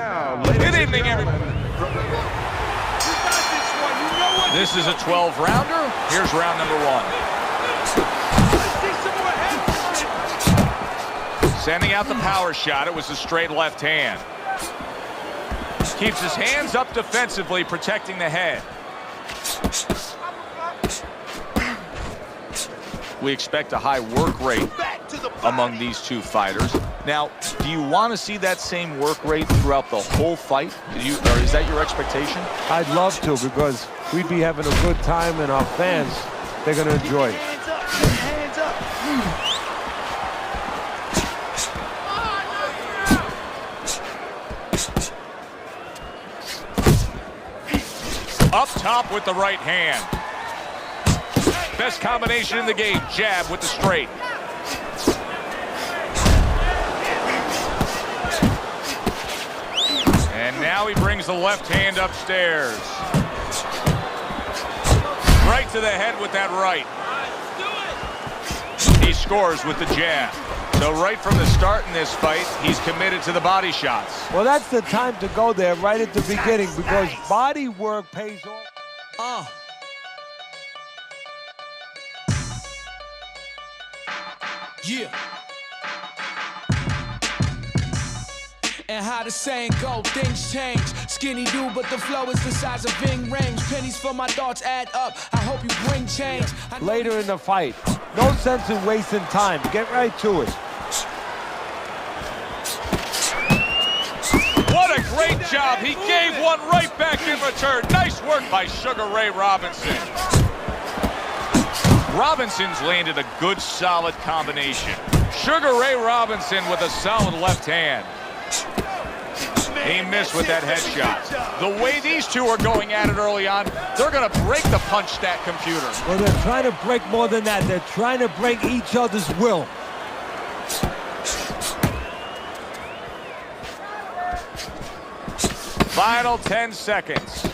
now, Good evening, everyone. This is a 12-rounder. Here's round number 1. Sending out the power shot. It was a straight left hand. Keeps his hands up defensively, protecting the head. We expect a high work rate among these two fighters. Now, do you want to see that same work rate throughout the whole fight? Or is that your expectation? I'd love to, because we'd be having a good time, and our fans, they're going to enjoy it. Hands up. Up top with the right hand. Best combination in the game, jab with the straight. And now he brings the left hand upstairs. Right to the head with that right. He scores with the jab. So right from the start in this fight, he's committed to the body shots. Well, that's the time to go there right at the beginning, because body work pays off. Yeah. And how the saying go, things change. Skinny dude, but the flow is the size of Ving Rhames. Pennies for my thoughts add up. I hope you bring change. Later in the fight, no sense in wasting time. Get right to it. What a great job. He gave one right back in return. Nice work by Sugar Ray Robinson. Robinson's landed a good, solid combination. Sugar Ray Robinson with a solid left hand. He missed with that headshot. The way these two are going at it early on, they're going to break the punch stat computer. Well, they're trying to break more than that. They're trying to break each other's will. Final 10 seconds.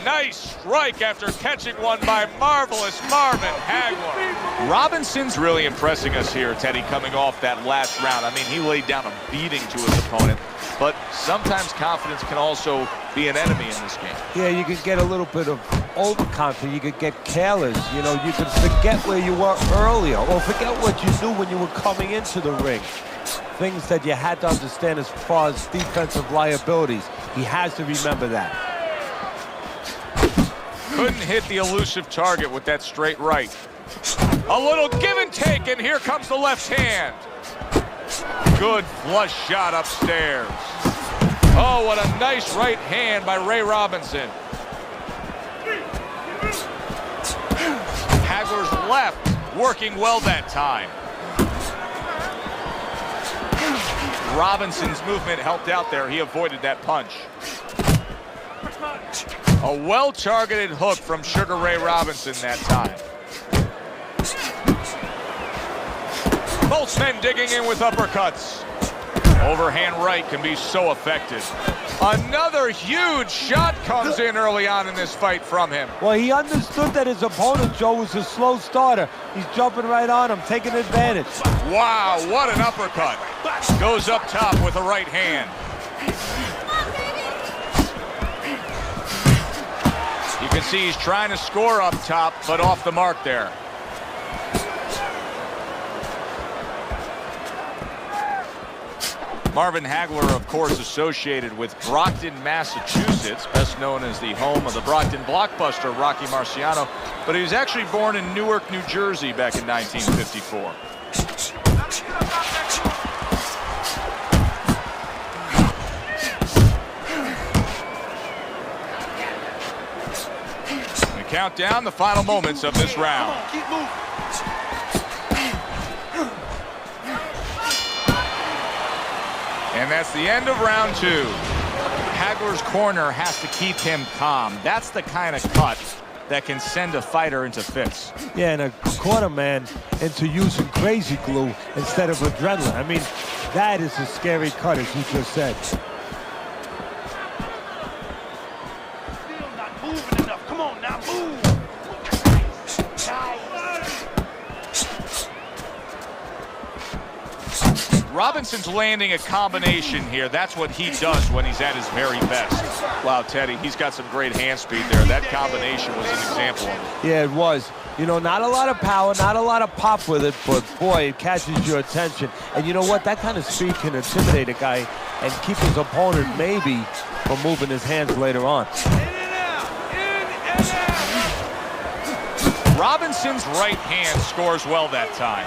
Nice strike after catching one by marvelous Marvin Hagler. Robinson's really impressing us here, Teddy, coming off that last round. I mean, he laid down a beating to his opponent, but sometimes confidence can also be an enemy in this game. Yeah, you can get a little bit of overconfidence. You could get careless. You know, you could forget where you were earlier, or forget what you knew when you were coming into the ring. Things that you had to understand as far as defensive liabilities. He has to remember that. Couldn't hit the elusive target with that straight right. A little give and take, and here comes the left hand. Good flush shot upstairs. Oh, what a nice right hand by Ray Robinson. Hagler's left working well that time. Robinson's movement helped out there. He avoided that punch. A well-targeted hook from Sugar Ray Robinson that time. Both men digging in with uppercuts. Overhand right can be so effective. Another huge shot comes in early on in this fight from him. Well, he understood that his opponent, Joe, was a slow starter. He's jumping right on him, taking advantage. Wow, what an uppercut. Goes up top with a right hand. You can see he's trying to score up top, but off the mark there. Marvin Hagler, of course, associated with Brockton, Massachusetts, best known as the home of the Brockton blockbuster Rocky Marciano, but he was actually born in Newark, New Jersey back in 1954. We count down the final moments of this round. Keep moving. And that's the end of round 2. Hagler's corner has to keep him calm. That's the kind of cut that can send a fighter into fits. Yeah, and a corner man into using crazy glue instead of adrenaline. I mean, that is a scary cut, as you just said. Still not moving enough. Come on now, move. Robinson's landing a combination here. That's what he does when he's at his very best. Wow, Teddy, he's got some great hand speed there. That combination was an example of it. Yeah, it was. You know, not a lot of power, not a lot of pop with it, but boy, it catches your attention. And you know what? That kind of speed can intimidate a guy and keep his opponent maybe from moving his hands later on. Robinson's right hand scores well that time.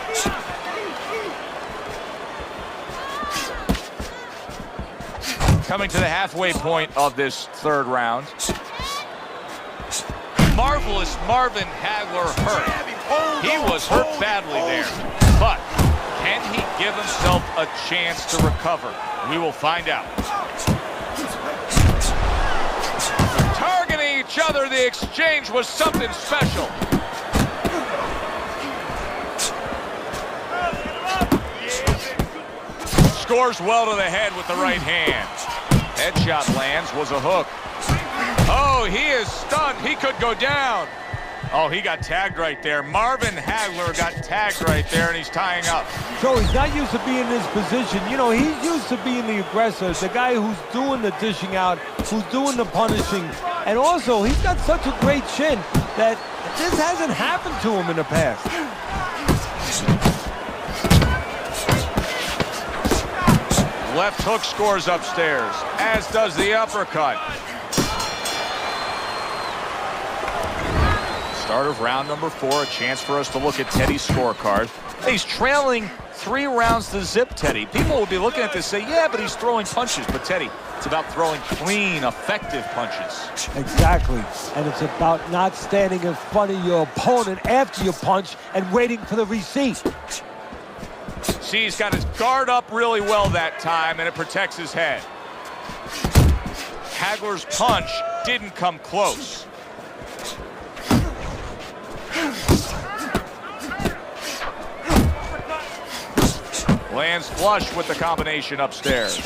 Coming to the halfway point of this third round. Marvelous Marvin Hagler hurt. He was hurt badly there. But can he give himself a chance to recover? We will find out. Targeting each other, the exchange was something special. Scores well to the head with the right hand. Headshot lands, was a hook. Oh, he is stunned. He could go down. Oh, he got tagged right there. Marvin Hagler got tagged right there, and he's tying up. So he's not used to being in this position. You know, he's used to being the aggressor, the guy who's doing the dishing out, who's doing the punishing. And also, he's got such a great chin that this hasn't happened to him in the past. Left hook scores upstairs, as does the uppercut. Start of round number 4, a chance for us to look at Teddy's scorecard. He's trailing 3 rounds to zip, Teddy. People will be looking at this and say, yeah, but he's throwing punches. But Teddy, it's about throwing clean, effective punches. Exactly. And it's about not standing in front of your opponent after you punch and waiting for the receipt. See, he's got his guard up really well that time, and it protects his head. Hagler's punch didn't come close. Lands flush with the combination upstairs.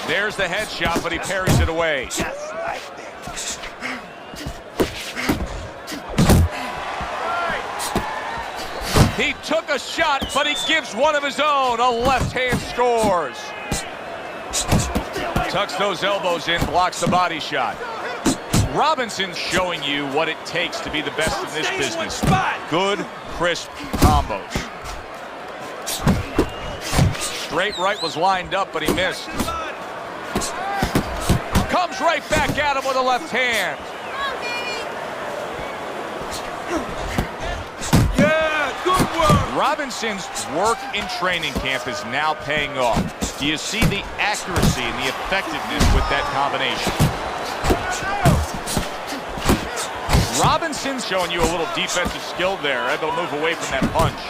There's the headshot, but he parries it away. Just like that. He took a shot, but he gives one of his own. A left hand scores. Tucks those elbows in, blocks the body shot. Robinson's showing you what it takes to be the best in this business. Good, crisp combos. Straight right was lined up, but he missed. Comes right back at him with a left hand. Robinson's work in training camp is now paying off. Do you see the accuracy and the effectiveness with that combination? Robinson's showing you a little defensive skill there, able to move away from that punch.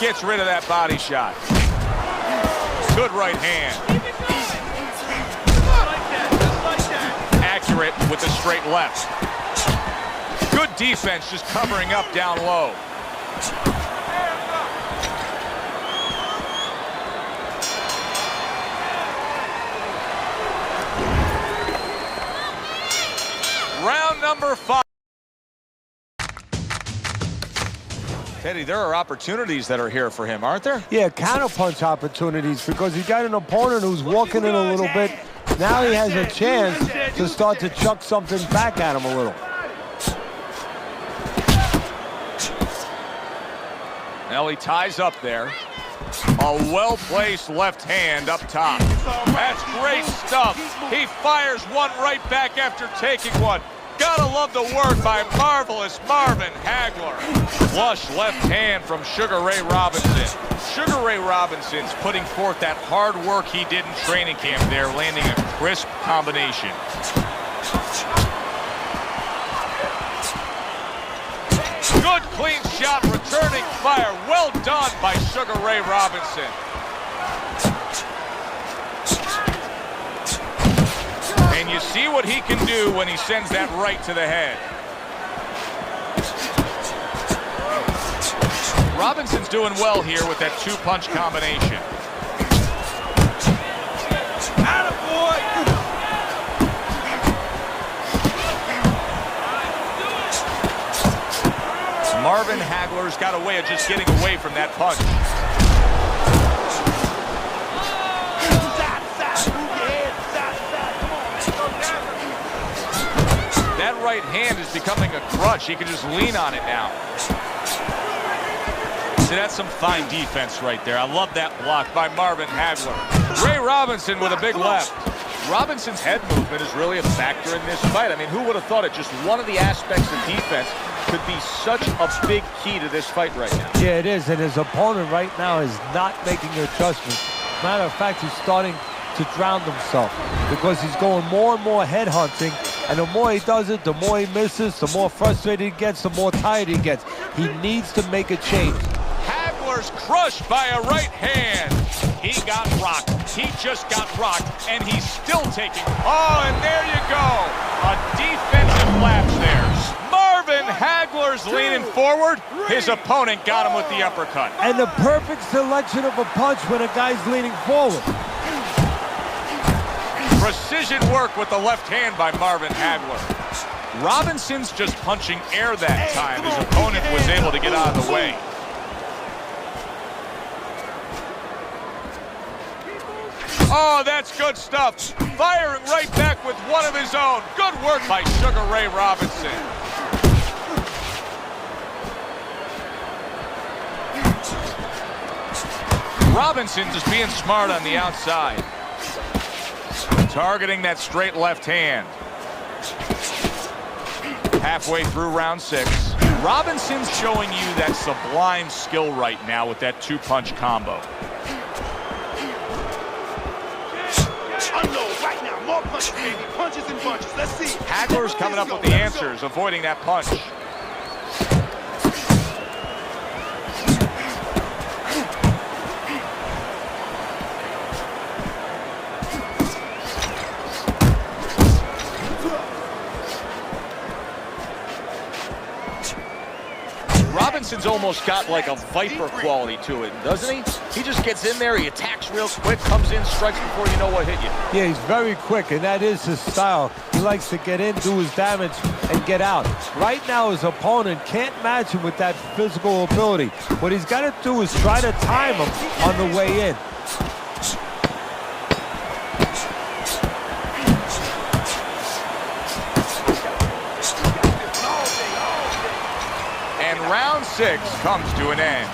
Gets rid of that body shot. Good right hand. Accurate with the straight left. Good defense, just covering up down low. Round number 5. Teddy, there are opportunities that are here for him, aren't there? Yeah, counterpunch opportunities, because he's got an opponent who's walking in a little bit. Now he has a chance to start to chuck something back at him a little. Now he ties up there. A well-placed left hand up top. That's great stuff. He fires one right back after taking one. Gotta love the work by marvelous Marvin Hagler. Flush left hand from Sugar Ray Robinson. Sugar Ray Robinson's putting forth that hard work he did in training camp there, landing a crisp combination. Good clean shot, returning fire. Well done by Sugar Ray Robinson. And you see what he can do when he sends that right to the head. Robinson's doing well here with that 2-punch combination. Marvin Hagler's got a way of just getting away from that punch. That right hand is becoming a crutch. He can just lean on it now. See, that's some fine defense right there. I love that block by Marvin Hagler. Ray Robinson with a big left. Robinson's head movement is really a factor in this fight. I mean, who would have thought it? Just one of the aspects of defense could be such a big key to this fight right now. Yeah, it is, and his opponent right now is not making adjustments. Matter of fact, he's starting to drown himself because he's going more and more head hunting, and the more he does it, the more he misses, the more frustrated he gets, the more tired he gets. He needs to make a change. Hagler's crushed by a right hand. He got rocked. He just got rocked, and he's still taking. Oh, and there you go. A defensive lapse there. Marvin Hagler's leaning forward. His opponent got him with the uppercut. And the perfect selection of a punch when a guy's leaning forward. Precision work with the left hand by Marvin Hagler. Robinson's just punching air that time. His opponent was able to get out of the way. Oh, that's good stuff. Firing right back with one of his own. Good work by Sugar Ray Robinson. Robinson just being smart on the outside. Targeting that straight left hand. Halfway through round 6. Robinson's showing you that sublime skill right now with that two-punch combo. Unload right now. More punches, baby. Punches and bunches. Let's see. Hagler's coming up with the answers, avoiding that punch. Robinson's almost got like a viper quality to it, doesn't he? He just gets in there, he attacks real quick, comes in, strikes before you know what hit you. Yeah, he's very quick, and that is his style. He likes to get in, do his damage, and get out. Right now, his opponent can't match him with that physical ability. What he's got to do is try to time him on the way in. Round 6 comes to an end.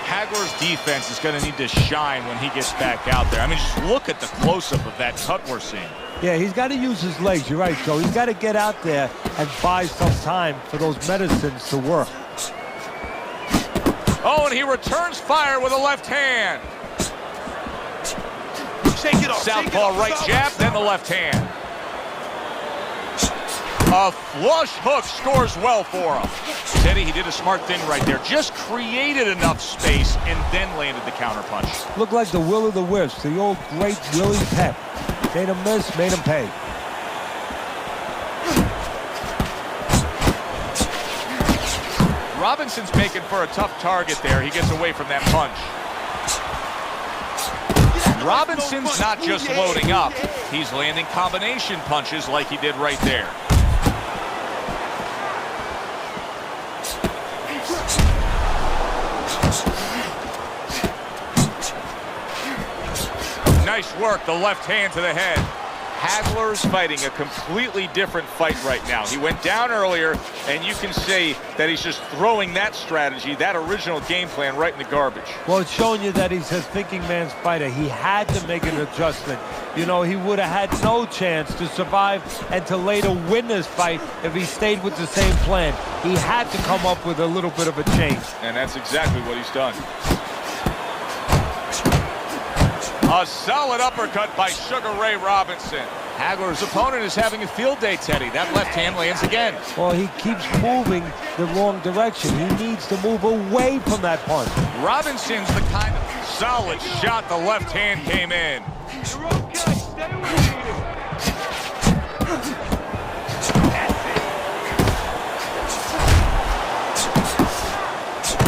Hagler's defense is going to need to shine when he gets back out there. I mean, just look at the close-up of that cut we're seeing. Yeah, he's got to use his legs. You're right, Joe. He's got to get out there and buy some time for those medicines to work. Oh, and he returns fire with a left hand. Shake it off. Southpaw right jab, then the left hand. A flush hook scores well for him. Teddy, he did a smart thing right there. Just created enough space and then landed the counterpunch. Looked like the will of the wisps, the old great Willie Pep. Made him miss, made him pay. Robinson's making for a tough target there. He gets away from that punch. Robinson's not just loading up. He's landing combination punches like he did right there. Nice work, the left hand to the head. Hagler's fighting a completely different fight right now. He went down earlier, and you can say that he's just throwing that strategy, that original game plan, right in the garbage. Well, it's showing you that he's a thinking man's fighter. He had to make an adjustment. You know, he would have had no chance to survive and to later win this fight if he stayed with the same plan. He had to come up with a little bit of a change. And that's exactly what he's done. A solid uppercut by Sugar Ray Robinson. Hagler's opponent is having a field day, Teddy. That left hand lands again. Well, he keeps moving the wrong direction. He needs to move away from that punch. Robinson's the kind of solid shot. The left hand came in. You're okay. Stay with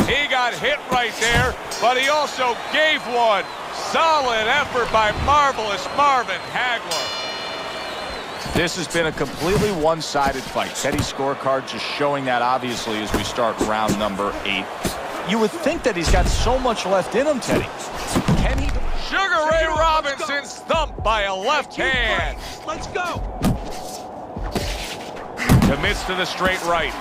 He got hit right there, but he also gave one. Solid effort by marvelous Marvin Hagler. This has been a completely one-sided fight. Teddy's scorecard just showing that, obviously, as we start round number 8. You would think that he's got so much left in him, Teddy. Can he? Sugar Ray Robinson's thumped by a left hand. Let's go. Commits to the straight right.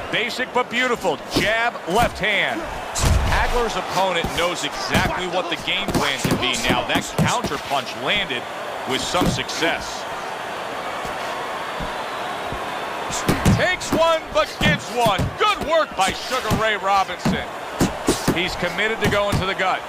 Basic but beautiful. Jab, left hand. Hagler's opponent knows exactly what the game plan can be now. That counter punch landed with some success. Takes one, but gives one. Good work by Sugar Ray Robinson. He's committed to going to the gut.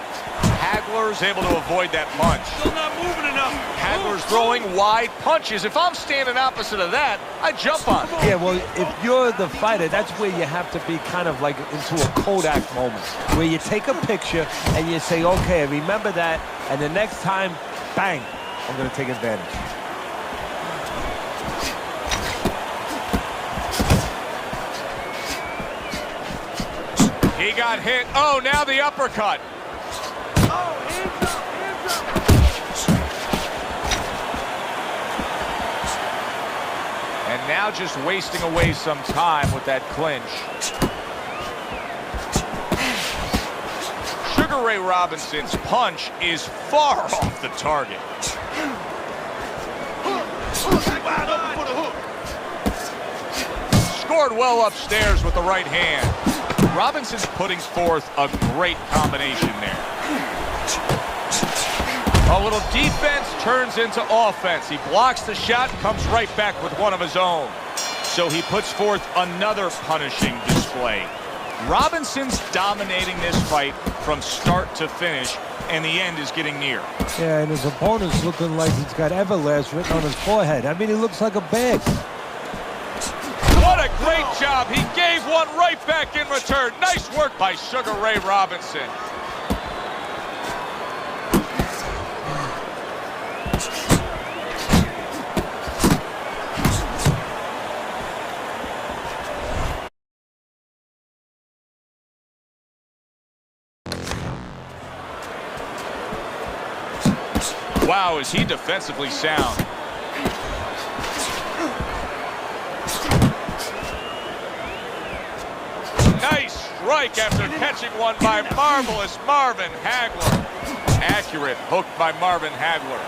Hagler's able to avoid that punch. Still not moving enough. Hagler's throwing wide punches. If I'm standing opposite of that, I jump on it. Yeah, well, if you're the fighter, that's where you have to be kind of like into a Kodak moment, where you take a picture and you say, okay, remember that, and the next time, bang, I'm going to take advantage. He got hit. Oh, now the uppercut. And now just wasting away some time with that clinch. Sugar Ray Robinson's punch is far off the target. Wide open for the hook. Scored well upstairs with the right hand. Robinson's putting forth a great combination there. A little defense turns into offense. He blocks the shot, comes right back with one of his own. So he puts forth another punishing display. Robinson's dominating this fight from start to finish, and the end is getting near. Yeah, and his opponent's looking like he's got Everlast written on his forehead. I mean, he looks like a bag. What a great job. He gave one right back in return. Nice work by Sugar Ray Robinson. Wow, is he defensively sound. Nice strike after catching one by marvelous Marvin Hagler. Accurate hook by Marvin Hagler.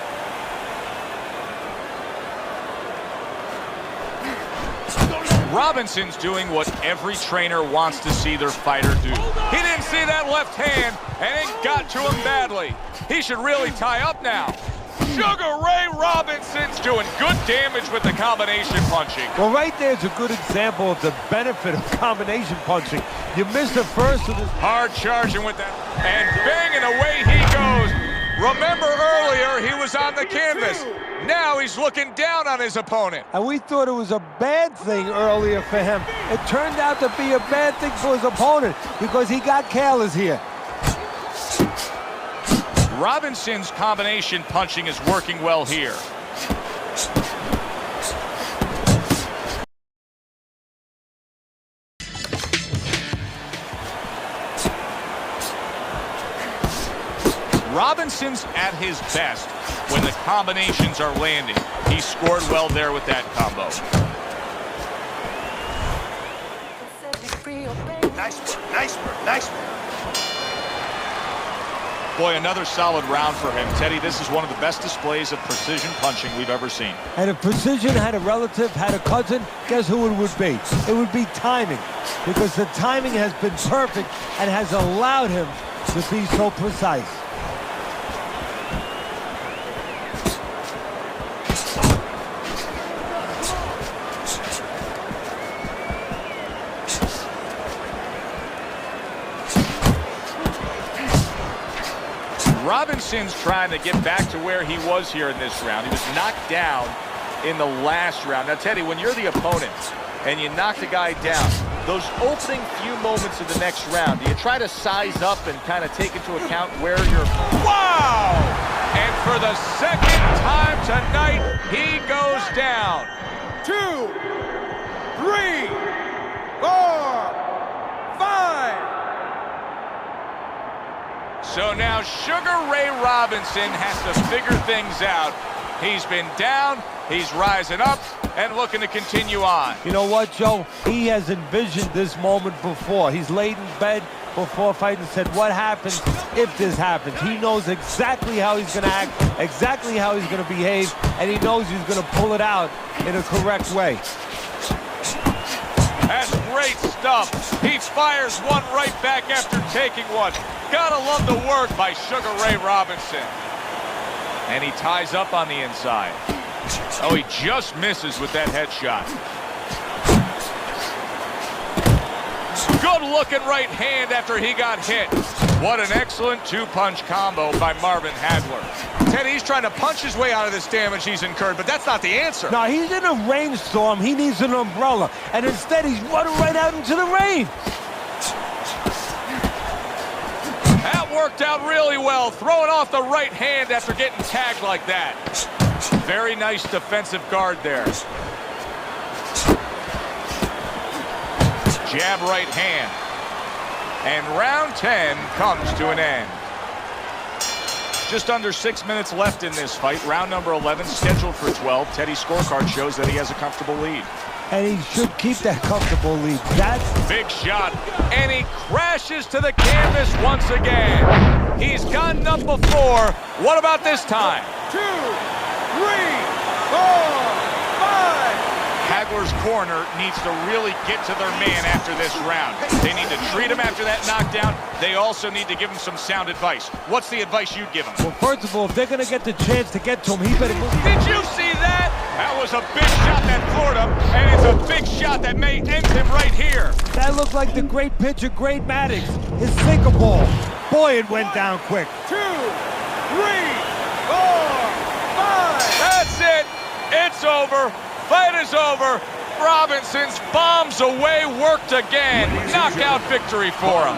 Robinson's doing what every trainer wants to see their fighter do. He didn't see that left hand, and it got to him badly. He should really tie up now. Sugar Ray Robinson's doing good damage with the combination punching. Well, right there's a good example of the benefit of combination punching. You missed the first of this. Hard charging with that, and bang, and away he goes. Remember earlier, he was on the canvas. Now he's looking down on his opponent. And we thought it was a bad thing earlier for him. It turned out to be a bad thing for his opponent because he got careless here. Robinson's combination punching is working well here. Robinson's at his best when the combinations are landing. He scored well there with that combo. Nice work, nice work, nice work. Boy, another solid round for him. Teddy, this is one of the best displays of precision punching we've ever seen. And if precision had a relative, had a cousin, guess who it would be? It would be timing, because the timing has been perfect and has allowed him to be so precise. Robinson's trying to get back to where he was here in this round. He was knocked down in the last round. Now, Teddy, when you're the opponent and you knock the guy down, those opening few moments of the next round, do you try to size up and kind of take into account where you're... Wow! And for the second time tonight, he goes down. 2, 3, 4, 5. So now Sugar Ray Robinson has to figure things out. He's been down, he's rising up, and looking to continue on. You know what, Joe? He has envisioned this moment before. He's laid in bed before fighting and said, what happens if this happens? He knows exactly how he's going to act, exactly how he's going to behave, and he knows he's going to pull it out in a correct way. That's great stuff. He fires one right back after taking one. Gotta love the work by Sugar Ray Robinson. And he ties up on the inside. Oh, he just misses with that headshot. Good looking right hand after he got hit. What an excellent two-punch combo by Marvin Hagler. Ted, he's trying to punch his way out of this damage he's incurred, but that's not the answer. No, he's in a rainstorm. He needs an umbrella. And instead, he's running right out into the rain. That worked out really well, throwing off the right hand after getting tagged like that. Very nice defensive guard there. Jab right hand. And round 10 comes to an end. Just under 6 minutes left in this fight. Round number 11 scheduled for 12. Teddy's scorecard shows that he has a comfortable lead. And he should keep that comfortable lead. That's big shot. And he crashes to the canvas once again. He's gotten up before. What about this time? 2, 3, 4, 5. Hagler's corner needs to really get to their man after this round. They need to treat him after that knockdown. They also need to give him some sound advice. What's the advice you'd give him? Well, first of all, if they're going to get the chance to get to him, he better move. Did you see that? That was a big shot that floored him, and it's a big shot that may end him right here. That looked like the great pitcher, Great Maddox. His sinker ball. Boy, it went down quick. 2, 3, 4, 5. That's it. It's over. Fight is over. Robinson's bombs away, worked again. Knockout victory for him.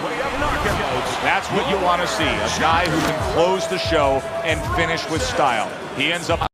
That's what you want to see. A guy who can close the show and finish with style. He ends up